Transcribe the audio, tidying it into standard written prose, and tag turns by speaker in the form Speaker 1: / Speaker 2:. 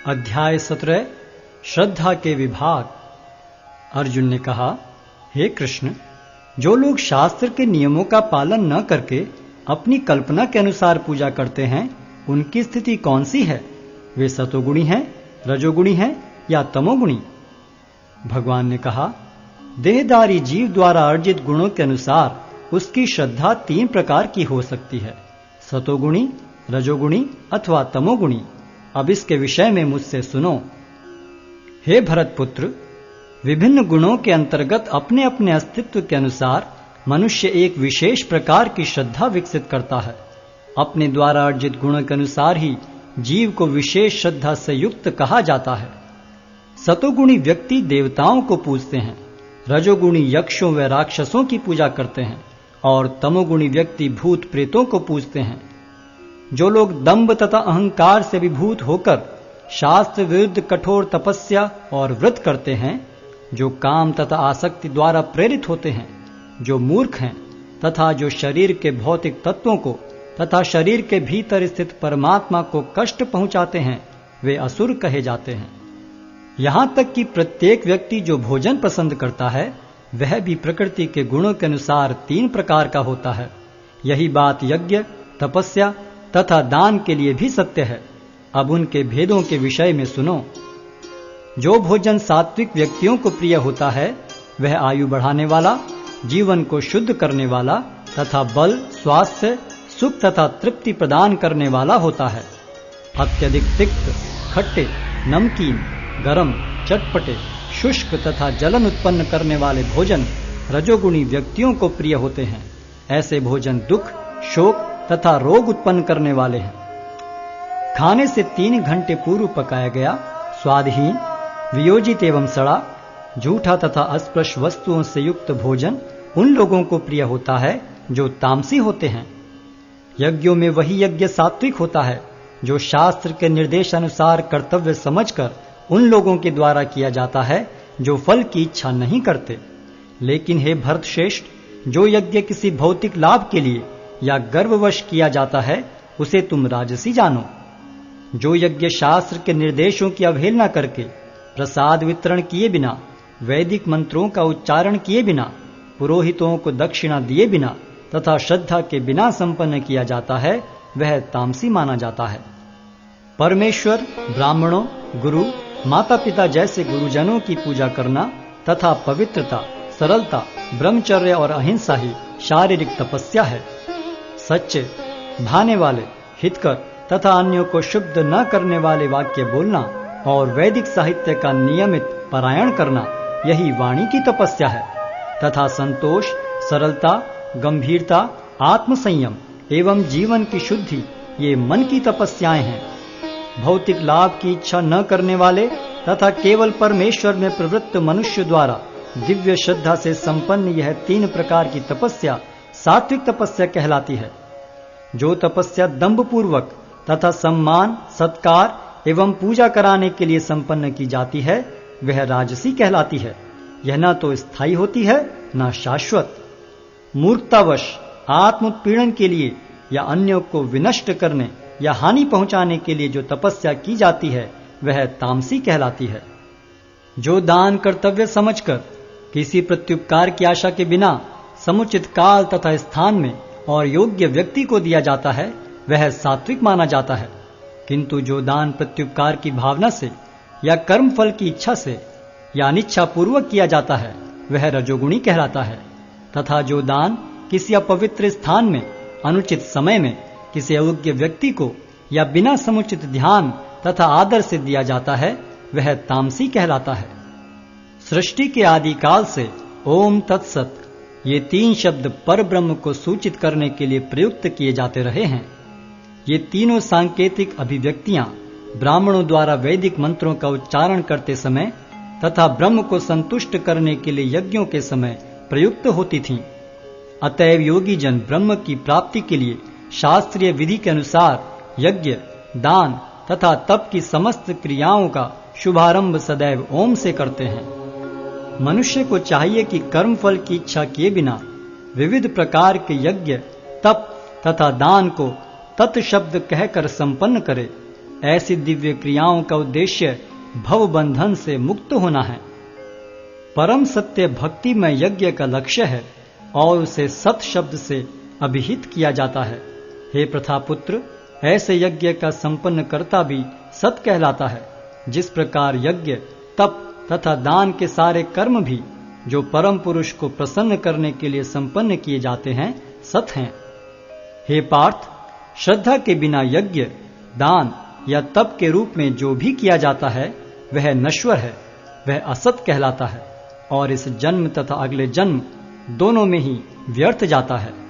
Speaker 1: अध्याय 17 श्रद्धा के विभाग। अर्जुन ने कहा, हे कृष्ण, जो लोग शास्त्र के नियमों का पालन न करके अपनी कल्पना के अनुसार पूजा करते हैं, उनकी स्थिति कौन सी है? वे सतोगुणी हैं, रजोगुणी हैं या तमोगुणी? भगवान ने कहा, देहधारी जीव द्वारा अर्जित गुणों के अनुसार उसकी श्रद्धा 3 प्रकार की हो सकती है, सतोगुणी, रजोगुणी अथवा तमोगुणी। अब इसके विषय में मुझसे सुनो। हे भरतपुत्र, विभिन्न गुणों के अंतर्गत अपने अपने अस्तित्व के अनुसार मनुष्य एक विशेष प्रकार की श्रद्धा विकसित करता है। अपने द्वारा अर्जित गुणों के अनुसार ही जीव को विशेष श्रद्धा से युक्त कहा जाता है। सतोगुणी व्यक्ति देवताओं को पूजते हैं, रजोगुणी यक्षों व राक्षसों की पूजा करते हैं और तमोगुणी व्यक्ति भूत प्रेतों को पूजते हैं। जो लोग दंभ तथा अहंकार से विभूत होकर शास्त्र विरुद्ध कठोर तपस्या और व्रत करते हैं, जो काम तथा आसक्ति द्वारा प्रेरित होते हैं, जो मूर्ख हैं तथा जो शरीर के भौतिक तत्वों को तथा शरीर के भीतर स्थित परमात्मा को कष्ट पहुंचाते हैं, वे असुर कहे जाते हैं। यहां तक कि प्रत्येक व्यक्ति जो भोजन पसंद करता है, वह भी प्रकृति के गुणों के अनुसार 3 प्रकार का होता है। यही बात यज्ञ, तपस्या तथा दान के लिए भी सत्य है। अब उनके भेदों के विषय में सुनो। जो भोजन सात्विक व्यक्तियों को प्रिय होता है, वह आयु बढ़ाने वाला, जीवन को शुद्ध करने वाला तथा बल, स्वास्थ्य, सुख तथा तृप्ति प्रदान करने वाला होता है। अत्यधिक तिक्त, खट्टे, नमकीन, गरम, चटपटे, शुष्क तथा जलन उत्पन्न करने वाले भोजन रजोगुणी व्यक्तियों को प्रिय होते हैं। ऐसे भोजन दुख, शोक तथा रोग उत्पन्न करने वाले हैं। खाने से 3 घंटे पूर्व पकाया गया, स्वादहीन, वियोजित एवं सड़ा, झूठा तथा अस्पृश्य वस्तुओं से युक्त भोजन उन लोगों को प्रिय होता है जो तामसी होते हैं। यज्ञों में वही यज्ञ सात्विक होता है जो शास्त्र के निर्देशानुसार कर्तव्य समझकर उन लोगों के द्वारा किया जाता है जो फल की इच्छा नहीं करते। लेकिन हे भरतश्रेष्ठ, जो यज्ञ किसी भौतिक लाभ के लिए या गर्ववश किया जाता है, उसे तुम राजसी जानो। जो यज्ञ शास्त्र के निर्देशों की अवहेलना करके, प्रसाद वितरण किए बिना, वैदिक मंत्रों का उच्चारण किए बिना, पुरोहितों को दक्षिणा दिए बिना तथा श्रद्धा के बिना संपन्न किया जाता है, वह तामसी माना जाता है। परमेश्वर, ब्राह्मणों, गुरु, माता पिता जैसे गुरुजनों की पूजा करना तथा पवित्रता, सरलता, ब्रह्मचर्य और अहिंसा ही शारीरिक तपस्या है। सच्चे, भाने वाले, हितकर तथा अन्यों को शुद्ध न करने वाले वाक्य बोलना और वैदिक साहित्य का नियमित पारायण करना, यही वाणी की तपस्या है। तथा संतोष, सरलता, गंभीरता, आत्मसंयम एवं जीवन की शुद्धि, ये मन की तपस्याएं हैं। भौतिक लाभ की इच्छा न करने वाले तथा केवल परमेश्वर में प्रवृत्त मनुष्य द्वारा दिव्य श्रद्धा से संपन्न यह 3 प्रकार की तपस्या सात्विक तपस्या कहलाती है। जो तपस्या दंभपूर्वक तथा सम्मान, सत्कार एवं पूजा कराने के लिए संपन्न की जाती है, वह राजसी कहलाती है। यह न तो स्थायी होती है, न शाश्वत। मूर्खतावश आत्मोत्पीड़न के लिए या अन्यों को विनष्ट करने या हानि पहुंचाने के लिए जो तपस्या की जाती है, वह तामसी कहलाती है। जो दान कर्तव्य समझकर किसी प्रत्युपकार की आशा के बिना समुचित काल तथा स्थान में और योग्य व्यक्ति को दिया जाता है, वह सात्विक माना जाता है। किंतु जो दान प्रत्युपकार की भावना से या कर्म फल की इच्छा से या अनिच्छा पूर्वक किया जाता है, वह रजोगुणी कहलाता है। तथा जो दान किसी अपवित्र स्थान में, अनुचित समय में, किसी अयोग्य व्यक्ति को या बिना समुचित ध्यान तथा आदर से दिया जाता है, वह तामसी कहलाता है। सृष्टि के आदिकाल से ओम तत्सत ये 3 शब्द पर ब्रह्म को सूचित करने के लिए प्रयुक्त किए जाते रहे हैं। ये तीनों सांकेतिक अभिव्यक्तियां ब्राह्मणों द्वारा वैदिक मंत्रों का उच्चारण करते समय तथा ब्रह्म को संतुष्ट करने के लिए यज्ञों के समय प्रयुक्त होती थीं। अतएव योगी जन ब्रह्म की प्राप्ति के लिए शास्त्रीय विधि के अनुसार यज्ञ, दान तथा तप की समस्त क्रियाओं का शुभारंभ सदैव ओम से करते हैं। मनुष्य को चाहिए कि कर्म फल की इच्छा किए बिना विविध प्रकार के यज्ञ, तप तथा दान को तत् शब्द कहकर संपन्न करे ऐसी दिव्य क्रियाओं का उद्देश्य भव बंधन से मुक्त होना है। परम सत्य भक्ति में यज्ञ का लक्ष्य है और उसे सत शब्द से अभिहित किया जाता है। हे प्रथापुत्र, ऐसे यज्ञ का संपन्न करता भी सत कहलाता है। जिस प्रकार यज्ञ, तप तथा दान के सारे कर्म भी जो परम पुरुष को प्रसन्न करने के लिए संपन्न किए जाते हैं, सत हैं। हे पार्थ, श्रद्धा के बिना यज्ञ, दान या तप के रूप में जो भी किया जाता है वह नश्वर है, वह असत कहलाता है और इस जन्म तथा अगले जन्म दोनों में ही व्यर्थ जाता है।